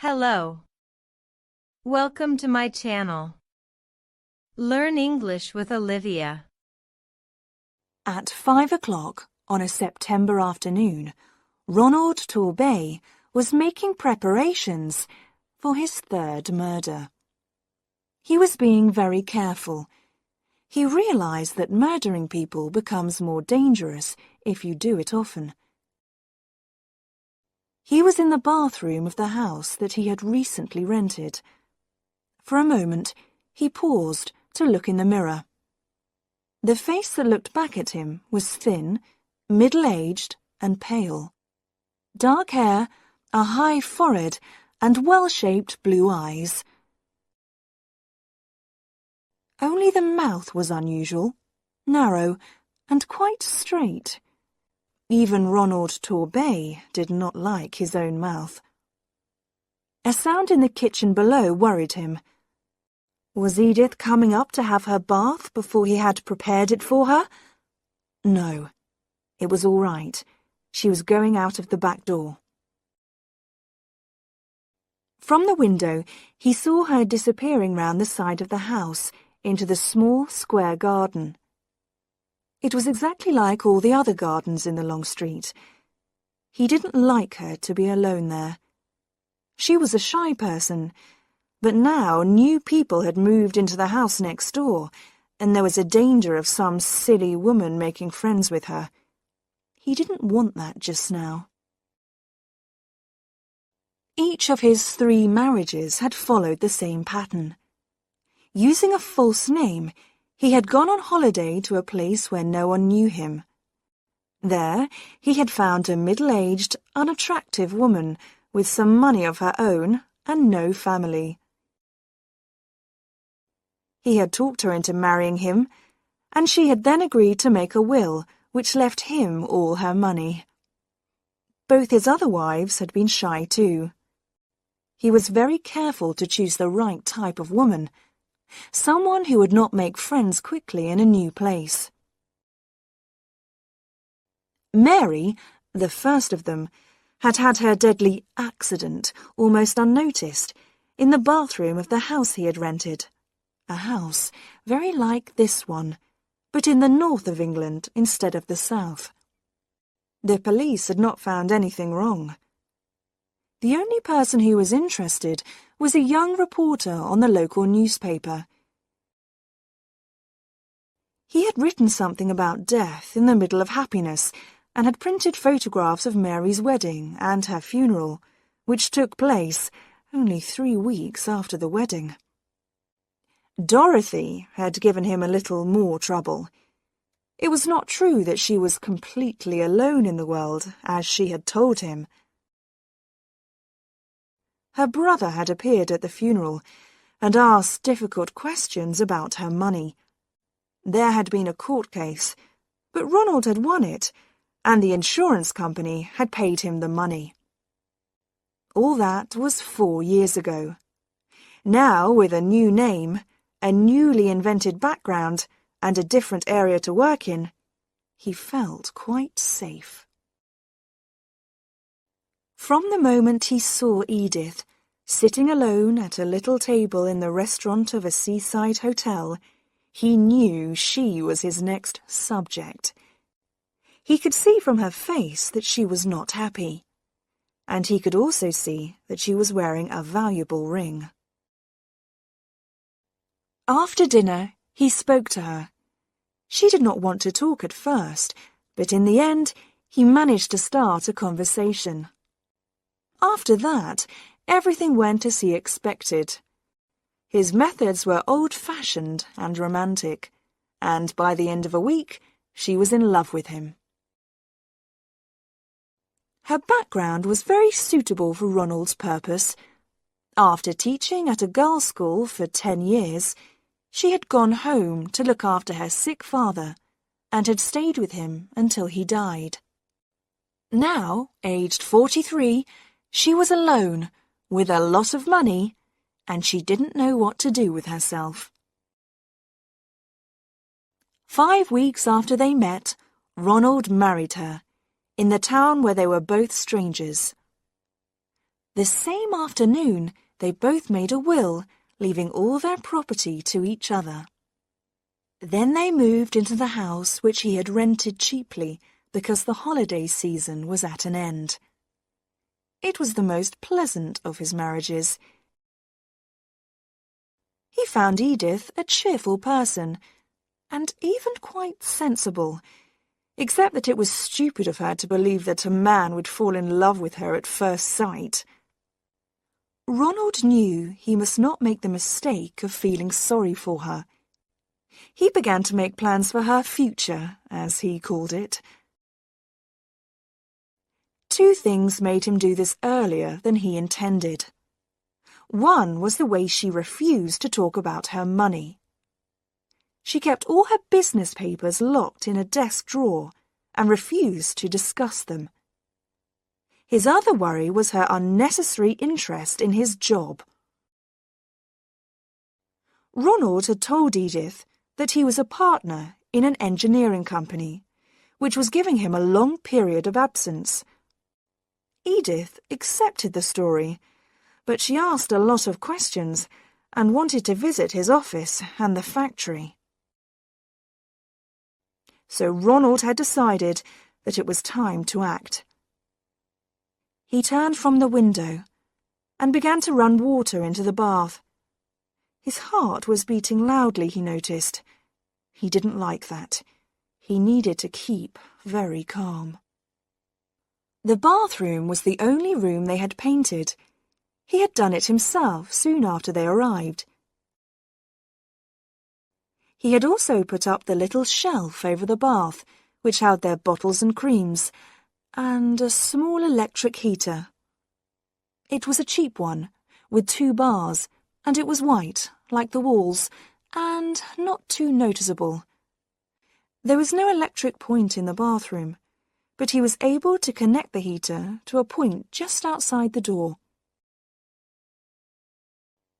Hello. Welcome to my channel. Learn English with Olivia. At 5 o'clock on a September afternoon, Ronald Torbay was making preparations for his third murder. He was being very careful. He realized that murdering people becomes more dangerous if you do it often. He was in the bathroom of the house that he had recently rented. For a moment, he paused to look in the mirror. The face that looked back at him was thin, middle-aged, and pale. Dark hair, a high forehead, and well-shaped blue eyes. Only the mouth was unusual, narrow, and quite straight. Even Ronald Torbay did not like his own mouth. A sound in the kitchen below worried him. Was Edith coming up to have her bath before he had prepared it for her? No, it was all right. She was going out of the back door. From the window, he saw her disappearing round the side of the house into the small square garden. It was exactly like all the other gardens in the long street. He didn't like her to be alone there. She was a shy person, but now new people had moved into the house next door, and there was a danger of some silly woman making friends with her. He didn't want that just now. Each of his 3 marriages had followed the same pattern. Using a false name, he had gone on holiday to a place where no one knew him. There, he had found a middle-aged, unattractive woman with some money of her own and no family. He had talked her into marrying him, and she had then agreed to make a will which left him all her money. Both his other wives had been shy too. He was very careful to choose the right type of woman, someone who would not make friends quickly in a new place. Mary, the first of them, had had her deadly accident almost unnoticed in the bathroom of the house he had rented. A house very like this one, but in the north of England instead of the south. The police had not found anything wrong. The only person who was interested was a young reporter on the local newspaper. He had written something about death in the middle of happiness and had printed photographs of Mary's wedding and her funeral, which took place only 3 weeks after the wedding. Dorothy had given him a little more trouble. It was not true that she was completely alone in the world, as she had told him. Her brother had appeared at the funeral and asked difficult questions about her money. There had been a court case, but Ronald had won it, and the insurance company had paid him the money. All that was 4 years ago. Now, with a new name, a newly invented background, and a different area to work in, he felt quite safe. From the moment he saw Edith, sitting alone at a little table in the restaurant of a seaside hotel, he knew she was his next subject. He could see from her face that she was not happy, and he could also see that she was wearing a valuable ring. After dinner, he spoke to her. She did not want to talk at first, but in the end, he managed to start a conversation. After that, everything went as he expected. His methods were old-fashioned and romantic, and by the end of a week, she was in love with him. Her background was very suitable for Ronald's purpose. After teaching at a girls' school for 10 years, she had gone home to look after her sick father and had stayed with him until he died. Now, aged 43, she was alone, with a lot of money, and she didn't know what to do with herself. 5 weeks after they met, Ronald married her, in the town where they were both strangers. The same afternoon, they both made a will, leaving all their property to each other. Then they moved into the house which he had rented cheaply because the holiday season was at an end. It was the most pleasant of his marriages. He found Edith a cheerful person, and even quite sensible, except that it was stupid of her to believe that a man would fall in love with her at first sight. Ronald knew he must not make the mistake of feeling sorry for her. He began to make plans for her future, as he called it. Two things made him do this earlier than he intended. One was the way she refused to talk about her money. She kept all her business papers locked in a desk drawer and refused to discuss them. His other worry was her unnecessary interest in his job. Ronald had told Edith that he was a partner in an engineering company, which was giving him a long period of absence. Edith accepted the story, but she asked a lot of questions and wanted to visit his office and the factory. So Ronald had decided that it was time to act. He turned from the window and began to run water into the bath. His heart was beating loudly, he noticed. He didn't like that. He needed to keep very calm. The bathroom was the only room they had painted. He had done it himself soon after they arrived. He had also put up the little shelf over the bath, which held their bottles and creams, and a small electric heater. It was a cheap one, with 2 bars, and it was white, like the walls, and not too noticeable. There was no electric point in the bathroom, but he was able to connect the heater to a point just outside the door.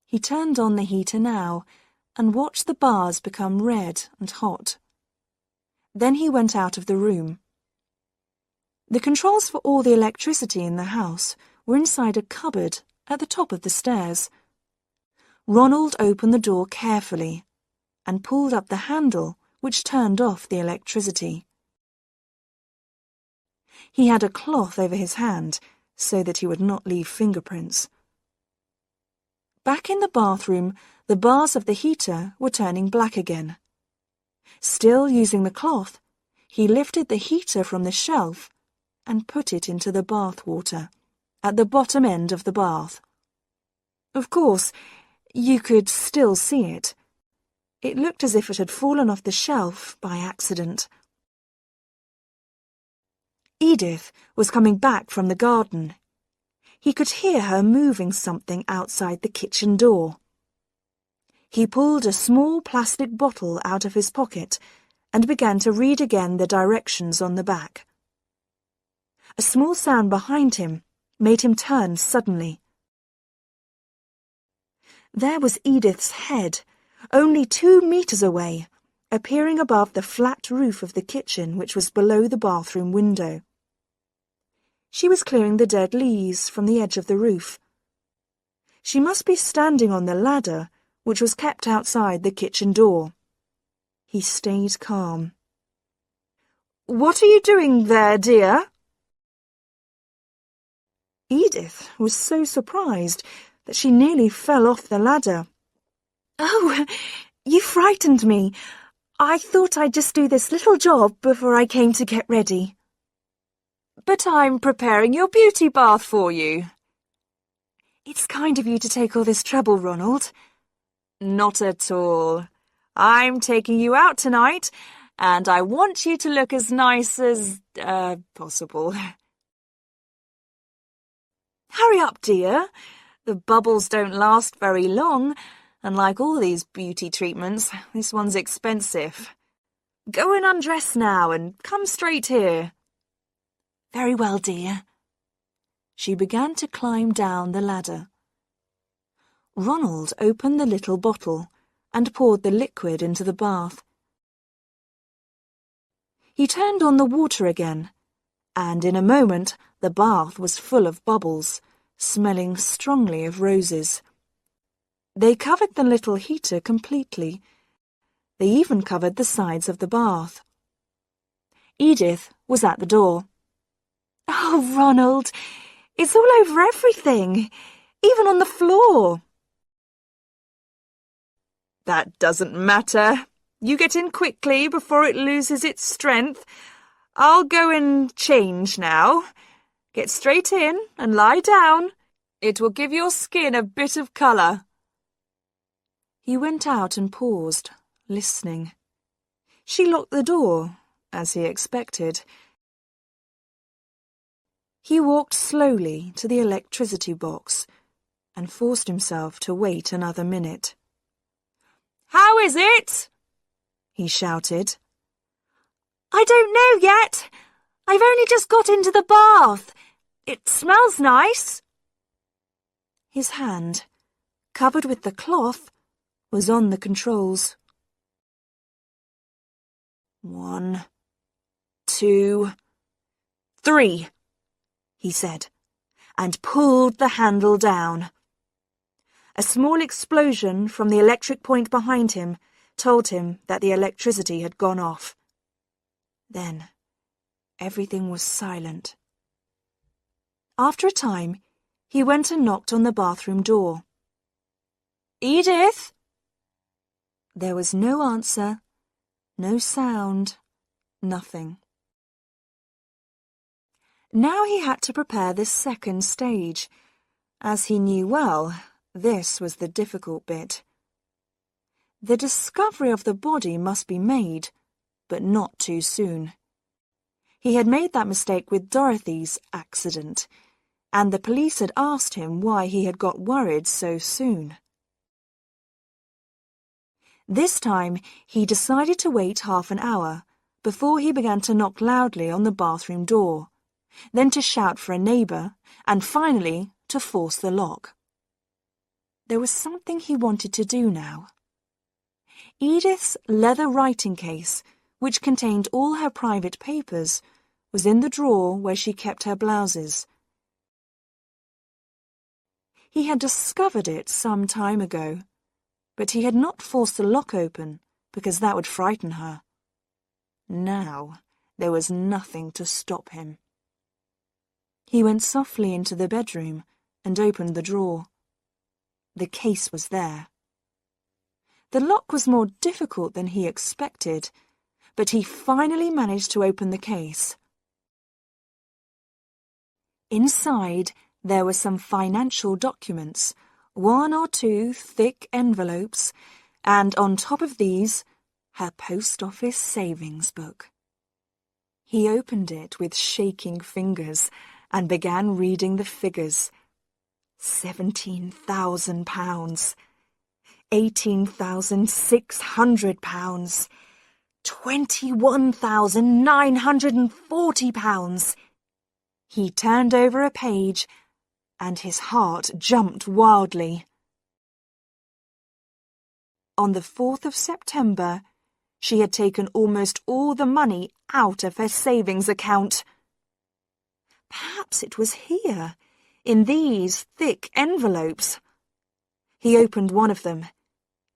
He turned on the heater now and watched the bars become red and hot. Then he went out of the room. The controls for all the electricity in the house were inside a cupboard at the top of the stairs. Ronald opened the door carefully and pulled up the handle which turned off the electricity. He had a cloth over his hand so that he would not leave fingerprints. Back in the bathroom, the bars of the heater were turning black again. Still using the cloth, he lifted the heater from the shelf and put it into the bath water at the bottom end of the bath. Of course, you could still see it. It looked as if it had fallen off the shelf by accident. Edith was coming back from the garden. He could hear her moving something outside the kitchen door. He pulled a small plastic bottle out of his pocket and began to read again the directions on the back. A small sound behind him made him turn suddenly. There was Edith's head, only 2 meters away, appearing above the flat roof of the kitchen which was below the bathroom window. She was clearing the dead leaves from the edge of the roof. She must be standing on the ladder, which was kept outside the kitchen door. He stayed calm. "What are you doing there, dear?" Edith was so surprised that she nearly fell off the ladder. "Oh, you frightened me. I thought I'd just do this little job before I came to get ready." "But I'm preparing your beauty bath for you." "It's kind of you to take all this trouble, Ronald." "Not at all. I'm taking you out tonight, and I want you to look as nice as, possible." "Hurry up, dear. The bubbles don't last very long, and like all these beauty treatments, this one's expensive. Go and undress now and come straight here." "Very well, dear." She began to climb down the ladder. Ronald opened the little bottle and poured the liquid into the bath. He turned on the water again, and in a moment the bath was full of bubbles, smelling strongly of roses. They covered the little heater completely. They even covered the sides of the bath. Edith was at the door. "Oh, Ronald, it's all over everything, even on the floor." "That doesn't matter. You get in quickly before it loses its strength. I'll go and change now. Get straight in and lie down. It will give your skin a bit of colour." He went out and paused, listening. She locked the door, as he expected. He walked slowly to the electricity box and forced himself to wait another minute. "How is it?" he shouted. "I don't know yet. I've only just got into the bath. It smells nice." His hand, covered with the cloth, was on the controls. 1, 2, 3, he said, and pulled the handle down. A small explosion from the electric point behind him told him that the electricity had gone off. Then, everything was silent. After a time, he went and knocked on the bathroom door. "Edith?" There was no answer, no sound, nothing. Now he had to prepare the second stage. As he knew well, this was the difficult bit. The discovery of the body must be made, but not too soon. He had made that mistake with Dorothy's accident, and the police had asked him why he had got worried so soon. This time, he decided to wait half an hour before he began to knock loudly on the bathroom door, then to shout for a neighbour, and finally to force the lock. There was something he wanted to do now. Edith's leather writing case, which contained all her private papers, was in the drawer where she kept her blouses. He had discovered it some time ago, but he had not forced the lock open because that would frighten her. Now there was nothing to stop him. He went softly into the bedroom and opened the drawer. The case was there. The lock was more difficult than he expected, but he finally managed to open the case. Inside, there were some financial documents, 1 or 2 thick envelopes, and on top of these, her post office savings book. He opened it with shaking fingers and began reading the figures. £17,000, £18,600, £21,940. He turned over a page, and his heart jumped wildly. On the 4th of September, she had taken almost all the money out of her savings account. Perhaps it was here, in these thick envelopes. He opened one of them.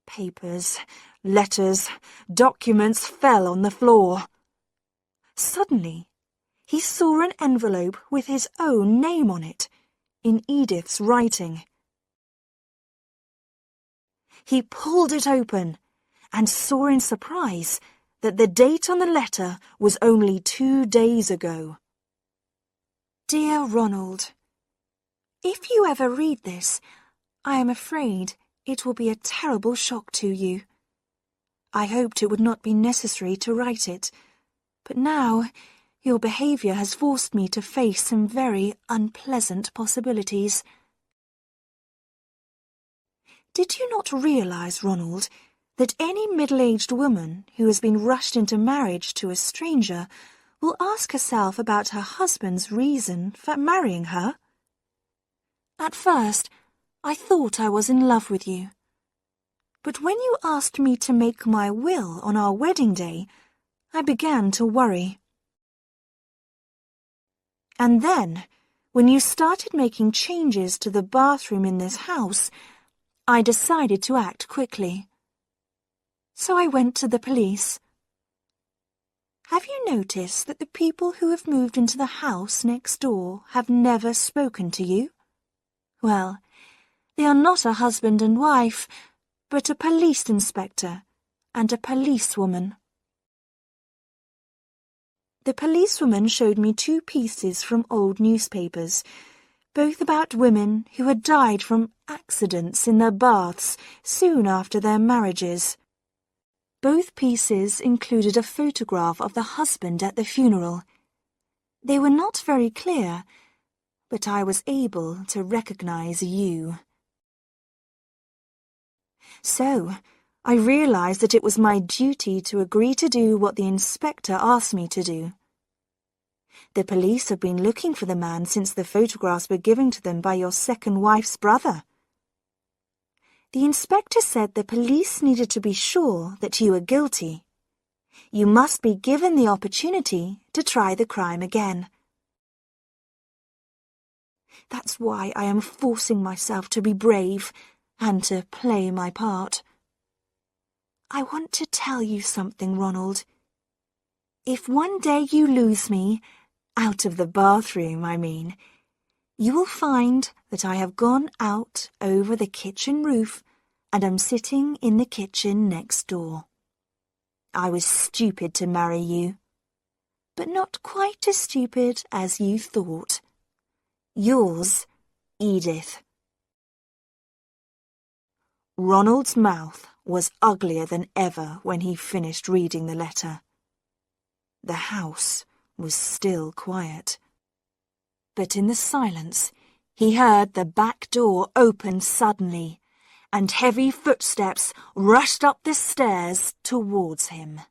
Papers, letters, documents fell on the floor. Suddenly, he saw an envelope with his own name on it, in Edith's writing. He pulled it open and saw in surprise that the date on the letter was only 2 days ago. Dear Ronald, if you ever read this, I am afraid it will be a terrible shock to you. I hoped it would not be necessary to write it, but now your behaviour has forced me to face some very unpleasant possibilities. Did you not realise, Ronald, that any middle-aged woman who has been rushed into marriage to a stranger will ask herself about her husband's reason for marrying her? At first, I thought I was in love with you. But when you asked me to make my will on our wedding day, I began to worry. And then, when you started making changes to the bathroom in this house, I decided to act quickly. So I went to the police. Have you noticed that the people who have moved into the house next door have never spoken to you? Well, they are not a husband and wife, but a police inspector and a policewoman. The policewoman showed me 2 pieces from old newspapers, both about women who had died from accidents in their baths soon after their marriages. Both pieces included a photograph of the husband at the funeral. They were not very clear, but I was able to recognize you. So, I realized that it was my duty to agree to do what the inspector asked me to do. The police have been looking for the man since the photographs were given to them by your second wife's brother. The inspector said the police needed to be sure that you were guilty. You must be given the opportunity to try the crime again. That's why I am forcing myself to be brave and to play my part. I want to tell you something, Ronald. If one day you lose me, out of the bathroom, I mean, you will find that I have gone out over the kitchen roof and am sitting in the kitchen next door. I was stupid to marry you, but not quite as stupid as you thought. Yours, Edith. Ronald's mouth was uglier than ever when he finished reading the letter. The house was still quiet. But in the silence, he heard the back door open suddenly, and heavy footsteps rushed up the stairs towards him.